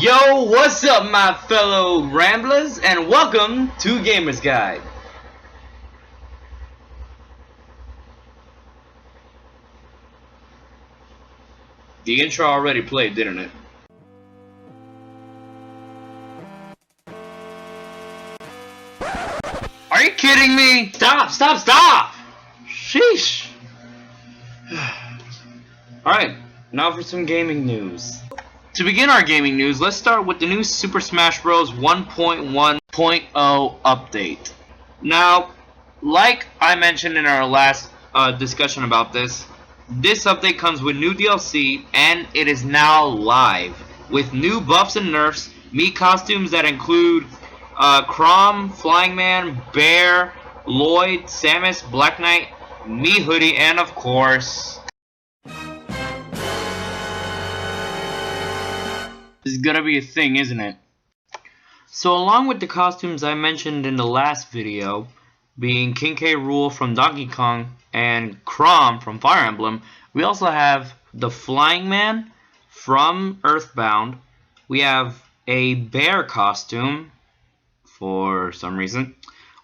Yo, what's up my fellow ramblers, and welcome to Gamer's Guide. The intro already played, didn't it? Are you kidding me? Stop! Sheesh. Alright, now for some gaming news. To begin our gaming news, let's start with the new Super Smash Bros. 1.1.0 update. Now, like I mentioned in our last discussion about this update comes with new DLC, and it is now live with new buffs and nerfs, Mii costumes that include Chrom, Flying Man, Bear, Lloyd, Samus, Black Knight, Mii hoodie, and of course, this is gonna be a thing, isn't it? So along with the costumes I mentioned in the last video, being King K. Rool from Donkey Kong and Chrom from Fire Emblem, we also have the Flying Man from Earthbound. We have a bear costume for some reason.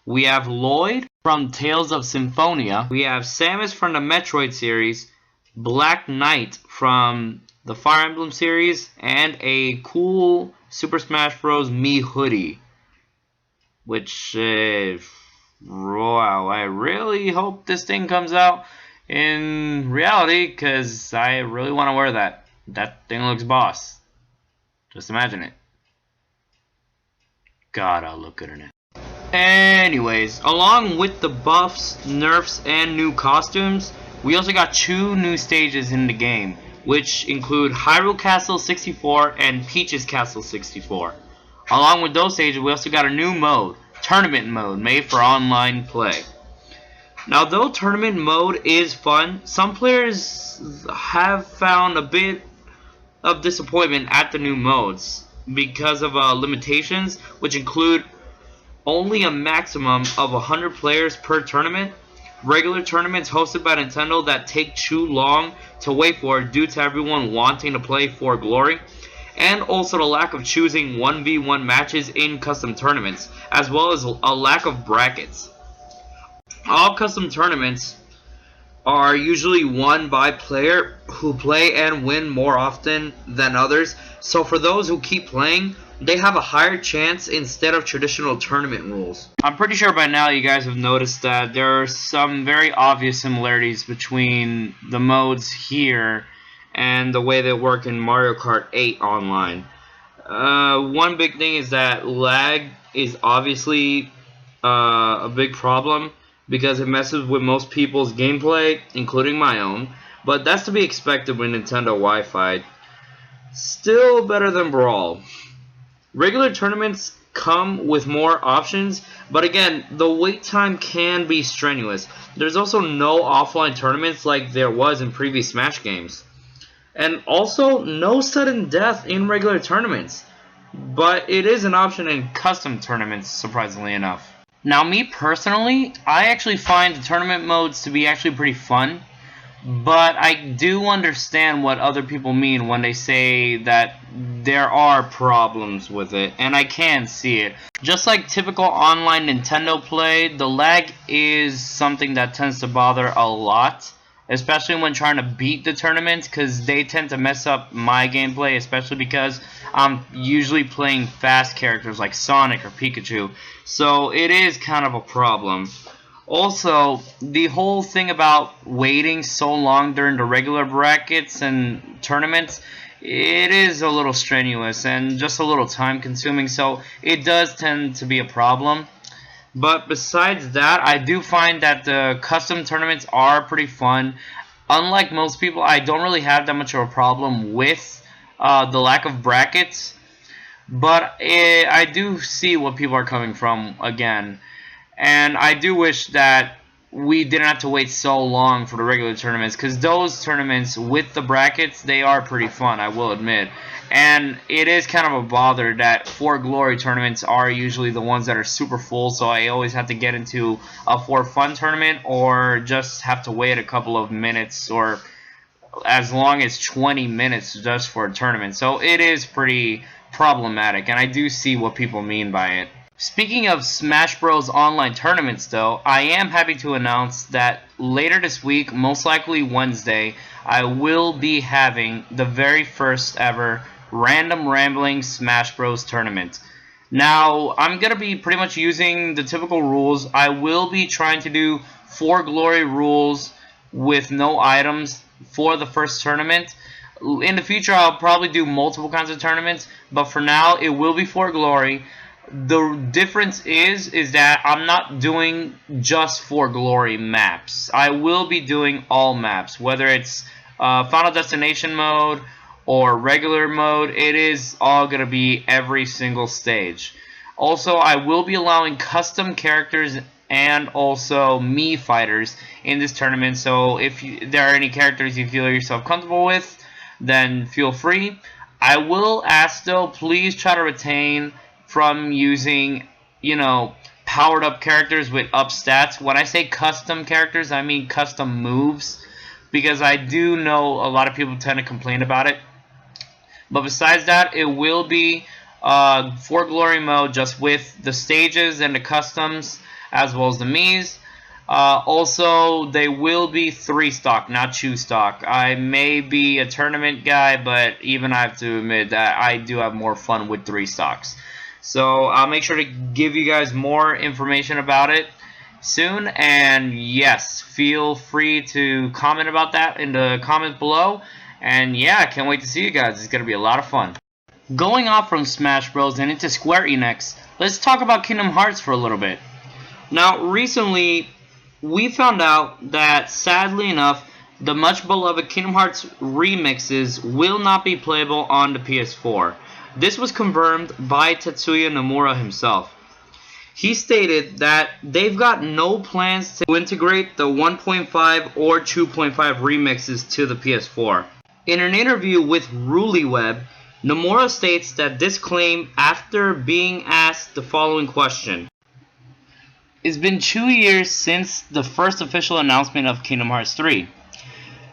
We have Lloyd from Tales of Symphonia. We have Samus from the Metroid series, Black Knight from the Fire Emblem series, and a cool Super Smash Bros. Mii hoodie. Which, wow, I really hope this thing comes out in reality, because I really want to wear that. That thing looks boss. Just imagine it. God, I'll look good in it. Anyways, along with the buffs, nerfs, and new costumes, we also got 2 new stages in the game, which include Hyrule Castle 64 and Peach's Castle 64. Along with those stages, we also got a new mode, Tournament Mode, made for online play. Now, though Tournament Mode is fun, some players have found a bit of disappointment at the new modes because of limitations, which include only a maximum of 100 players per tournament, regular tournaments hosted by Nintendo that take too long to wait for due to everyone wanting to play for glory, and also the lack of choosing 1v1 matches in custom tournaments, as well as a lack of brackets. All custom tournaments are usually won by players who play and win more often than others, so for those who keep playing, they have a higher chance instead of traditional tournament rules. I'm pretty sure by now you guys have noticed that there are some very obvious similarities between the modes here and the way they work in Mario Kart 8 online. One big thing is that lag is obviously a big problem because it messes with most people's gameplay, including my own, but that's to be expected with Nintendo Wi-Fi. Still better than Brawl. Regular tournaments come with more options, but again, the wait time can be strenuous. There's also no offline tournaments like there was in previous Smash games. And also, no sudden death in regular tournaments. But it is an option in custom tournaments, surprisingly enough. Now, me personally, I actually find the tournament modes to be actually pretty fun. But I do understand what other people mean when they say that there are problems with it, and I can see it. Just like typical online Nintendo play, the lag is something that tends to bother a lot, especially when trying to beat the tournaments, because they tend to mess up my gameplay, especially because I'm usually playing fast characters like Sonic or Pikachu, so it is kind of a problem. Also, the whole thing about waiting so long during the regular brackets and tournaments, it is a little strenuous and just a little time consuming, so it does tend to be a problem. But besides that, I do find that the custom tournaments are pretty fun. Unlike most people, I don't really have that much of a problem with the lack of brackets, but I do see what people are coming from again. And I do wish that we didn't have to wait so long for the regular tournaments, because those tournaments with the brackets, they are pretty fun, I will admit. And it is kind of a bother that For Glory tournaments are usually the ones that are super full, so I always have to get into a For Fun tournament or just have to wait a couple of minutes or as long as 20 minutes just for a tournament. So it is pretty problematic, and I do see what people mean by it. Speaking of Smash Bros. Online tournaments, though, I am happy to announce that later this week, most likely Wednesday, I will be having the very first ever Random Rambling Smash Bros. Tournament. Now, I'm going to be pretty much using the typical rules. I will be trying to do 4 glory rules with no items for the first tournament. In the future, I'll probably do multiple kinds of tournaments, but for now, it will be 4 glory. The difference is that I'm not doing just 4 glory maps. I will be doing all maps, whether it's Final Destination mode or regular mode. It is all going to be every single stage. Also, I will be allowing custom characters and also Mii fighters in this tournament. So if there are any characters you feel yourself comfortable with, then feel free. I will ask though, please try to retain from using, powered up characters with up stats. When I say custom characters, I mean custom moves, because I do know a lot of people tend to complain about it. But besides that, it will be for glory mode, just with the stages and the customs as well as the Miis. Also, they will be 3 stock, not 2 stock. I may be a tournament guy, but even I have to admit that I do have more fun with 3 stocks. So I'll make sure to give you guys more information about it soon. And yes, feel free to comment about that in the comments below. And yeah, I can't wait to see you guys. It's going to be a lot of fun. Going off from Smash Bros. And into Square Enix, let's talk about Kingdom Hearts for a little bit. Now, recently, we found out that, sadly enough, the much beloved Kingdom Hearts remixes will not be playable on the PS4. This was confirmed by Tetsuya Nomura himself. He stated that they've got no plans to integrate the 1.5 or 2.5 remixes to the PS4. In an interview with RuliWeb, Nomura states that this claim after being asked the following question. It's been 2 years since the first official announcement of Kingdom Hearts 3.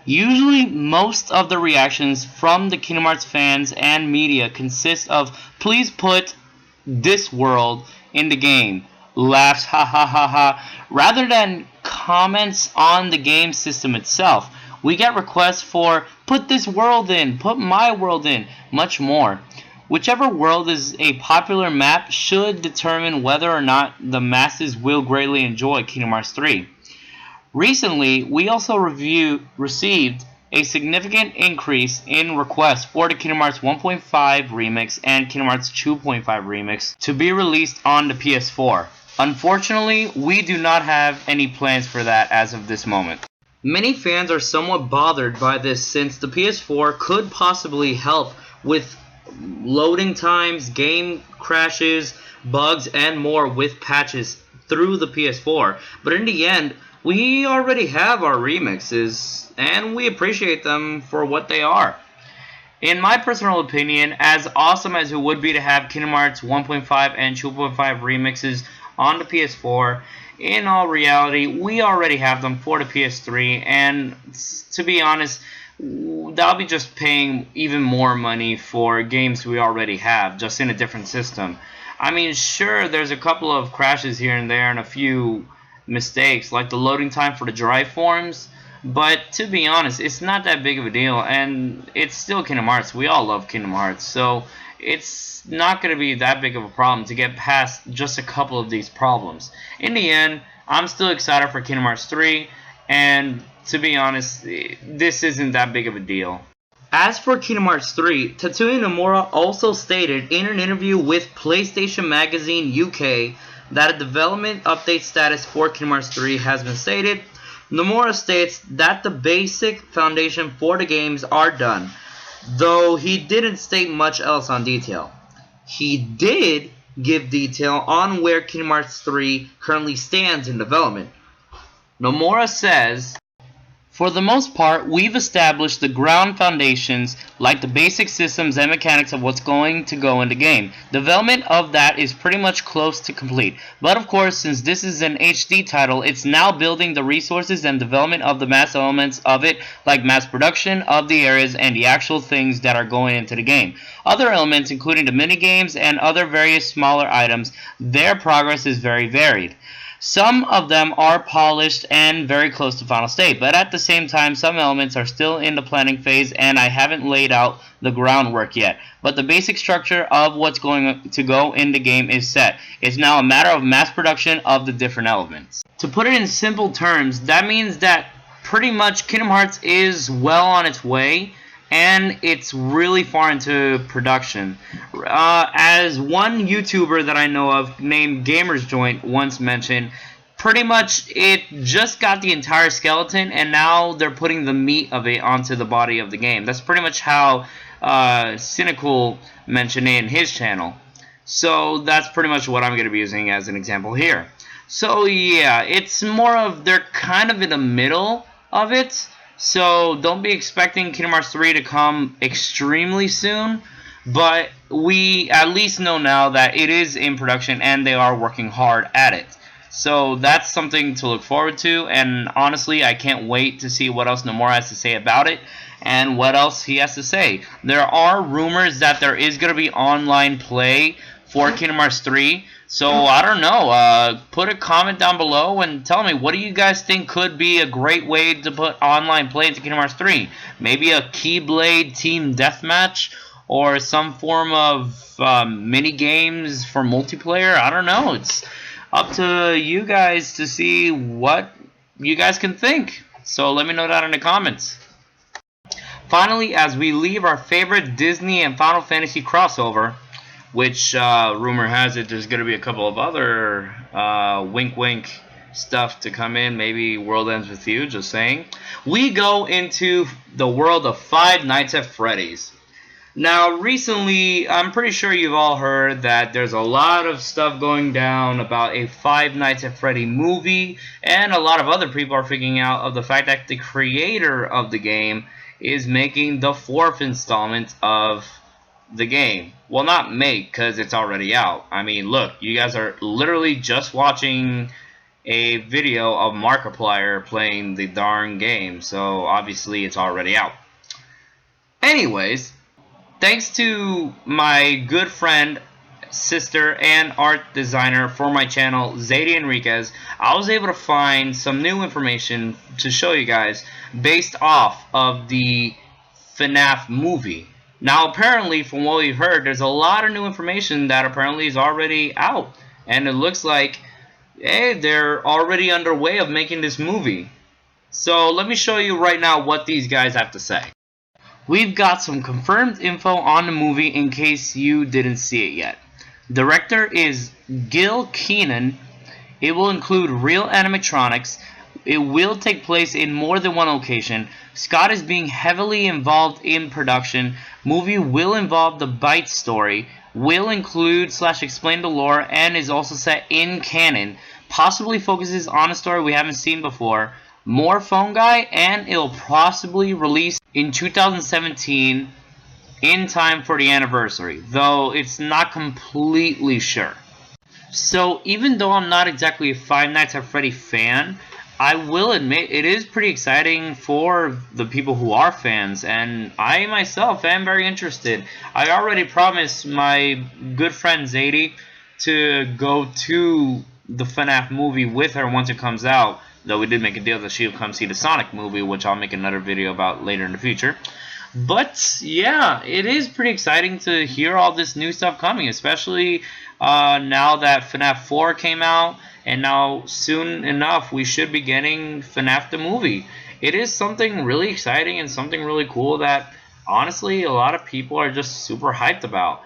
Usually, most of the reactions from the Kingdom Hearts fans and media consist of, please put this world in the game, laughs, ha ha ha ha, rather than comments on the game system itself. We get requests for, put this world in, put my world in, much more. Whichever world is a popular map should determine whether or not the masses will greatly enjoy Kingdom Hearts 3. Recently, we also received a significant increase in requests for the Kingdom Hearts 1.5 remix and Kingdom Hearts 2.5 remix to be released on the PS4. Unfortunately, we do not have any plans for that as of this moment. Many fans are somewhat bothered by this, since the PS4 could possibly help with loading times, game crashes, bugs, and more with patches through the PS4. But in the end, we already have our remixes, and we appreciate them for what they are. In my personal opinion, as awesome as it would be to have Kingdom Hearts 1.5 and 2.5 remixes on the PS4, in all reality, we already have them for the PS3, and to be honest, that'll be just paying even more money for games we already have, just in a different system. I mean, sure, there's a couple of crashes here and there and a few mistakes, like the loading time for the drive forms, but to be honest, it's not that big of a deal, and it's still Kingdom Hearts. We all love Kingdom Hearts, so it's not going to be that big of a problem to get past just a couple of these problems. In the end, I'm still excited for Kingdom Hearts 3, and to be honest, this isn't that big of a deal. As for Kingdom Hearts 3, Tetsuya Nomura also stated in an interview with PlayStation Magazine UK that a development update status for Kingdom Hearts 3 has been stated. Nomura states that the basic foundation for the games are done, though he didn't state much else on detail. He did give detail on where Kingdom Hearts 3 currently stands in development. Nomura says, For the most part, we've established the ground foundations, like the basic systems and mechanics of what's going to go in the game. Development of that is pretty much close to complete. But of course, since this is an HD title, it's now building the resources and development of the mass elements of it, like mass production of the areas and the actual things that are going into the game. Other elements, including the minigames and other various smaller items, their progress is very varied. Some of them are polished and very close to final state, but at the same time some elements are still in the planning phase and I haven't laid out the groundwork yet. But the basic structure of what's going to go in the game is set. It's now a matter of mass production of the different elements. To put it in simple terms, that means that pretty much Kingdom Hearts is well on its way and it's really far into production. As one YouTuber that I know of named Gamers Joint once mentioned, pretty much it just got the entire skeleton and now they're putting the meat of it onto the body of the game. That's pretty much how Cynical mentioned it in his channel. So that's pretty much what I'm going to be using as an example here. So yeah, it's more of they're kind of in the middle of it. So don't be expecting Kingdom Hearts 3 to come extremely soon, but we at least know now that it is in production and they are working hard at it. So that's something to look forward to, and honestly I can't wait to see what else Nomura has to say about it and what else he has to say. There are rumors that there is going to be online play for Kingdom Hearts 3. So, I don't know, put a comment down below and tell me, what do you guys think could be a great way to put online play into Kingdom Hearts 3? Maybe a Keyblade Team Deathmatch, or some form of mini games for multiplayer? I don't know, it's up to you guys to see what you guys can think. So, let me know that in the comments. Finally, as we leave our favorite Disney and Final Fantasy crossover, which rumor has it there's going to be a couple of other wink wink stuff to come in, maybe World Ends With You, just saying. We go into the world of Five Nights at Freddy's. Now recently, I'm pretty sure you've all heard that there's a lot of stuff going down about a Five Nights at Freddy movie, and a lot of other people are figuring out of the fact that the creator of the game is making the 4th installment of the game. Well, not make, because it's already out. I mean, look, you guys are literally just watching a video of Markiplier playing the darn game, so obviously it's already out. Anyways, thanks to my good friend, sister, and art designer for my channel, Zadie Enriquez, I was able to find some new information to show you guys based off of the FNAF movie. Now, apparently, from what we've heard, there's a lot of new information that apparently is already out. And it looks like, hey, they're already underway of making this movie. So, let me show you right now what these guys have to say. We've got some confirmed info on the movie in case you didn't see it yet. Director is Gil Keenan. It will include real animatronics. It will take place in more than one location. Scott is being heavily involved in production. Movie will involve the Bite story, will include / explain the lore, and is also set in canon. Possibly focuses on a story we haven't seen before. More phone guy, and it'll possibly release in 2017 in time for the anniversary, though it's not completely sure. So even though I'm not exactly a Five Nights at Freddy fan, I will admit it is pretty exciting for the people who are fans, and I myself am very interested. I already promised my good friend Zadie to go to the FNAF movie with her once it comes out, though we did make a deal that she'll come see the Sonic movie, which I'll make another video about later in the future. But yeah, it is pretty exciting to hear all this new stuff coming, especially now that FNAF 4 came out. And now, soon enough, we should be getting FNAF the movie. It is something really exciting and something really cool that, honestly, a lot of people are just super hyped about.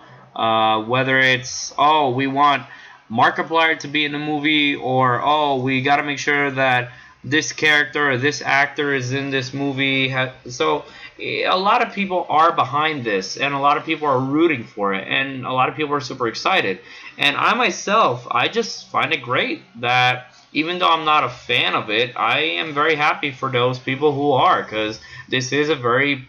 Whether it's, oh, we want Markiplier to be in the movie, or, oh, we got to make sure that this character or this actor is in this movie. So, a lot of people are behind this, and a lot of people are rooting for it, and a lot of people are super excited. And I myself, I just find it great that even though I'm not a fan of it, I am very happy for those people who are, because this is a very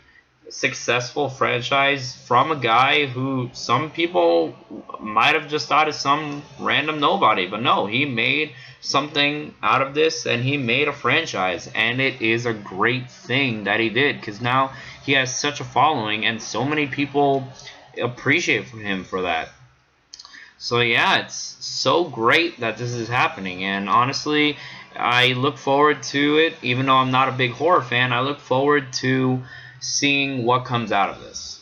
successful franchise from a guy who some people might have just thought is some random nobody, but no, he made something out of this and he made a franchise, and it is a great thing that he did, because now he has such a following and so many people appreciate him for that. So yeah, it's so great that this is happening, and honestly, I look forward to it. Even though I'm not a big horror fan, I look forward to seeing what comes out of this.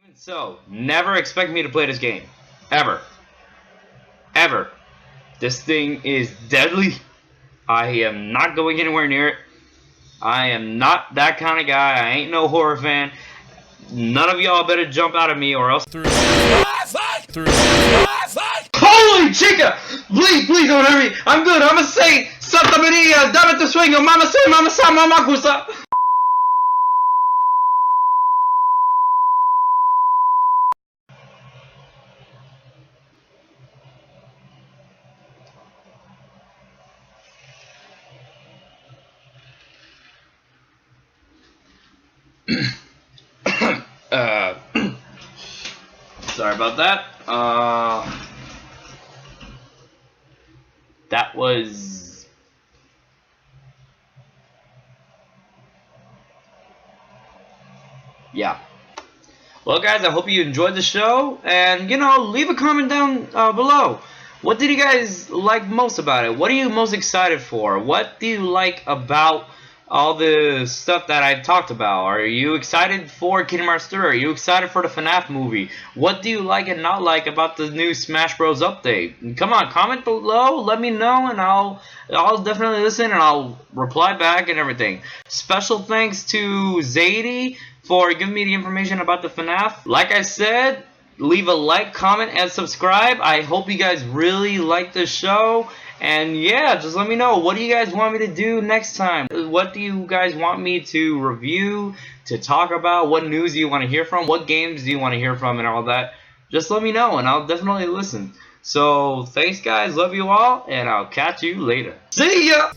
Even so, never expect me to play this game. Ever. Ever. This thing is deadly. I am not going anywhere near it. I am not that kind of guy. I ain't no horror fan. None of y'all better jump out of me or else. Holy chica! Please don't hurt me. I'm good. I'm a saint. Santa Maria, dame tu sueño. Mama say, mama sa, mama gusa. Sorry about that. That was... yeah. Well, guys, I hope you enjoyed the show, and, you know, leave a comment down below. What did you guys like most about it? What are you most excited for? What do you like about all the stuff that I've talked about? Are you excited for Kingdom Hearts 3? Are you excited for the FNAF movie? What do you like and not like about the new Smash Bros. Update? Come on, comment below, let me know, and I'll definitely listen, and I'll reply back and everything. Special thanks to Zadie for giving me the information about the FNAF. Like I said, leave a like, comment, and subscribe. I hope you guys really like the show. And yeah, just let me know, what do you guys want me to do next time? What do you guys want me to review, to talk about? What news do you want to hear from? What games do you want to hear from and all that? Just let me know and I'll definitely listen. So thanks guys, love you all, and I'll catch you later. See ya!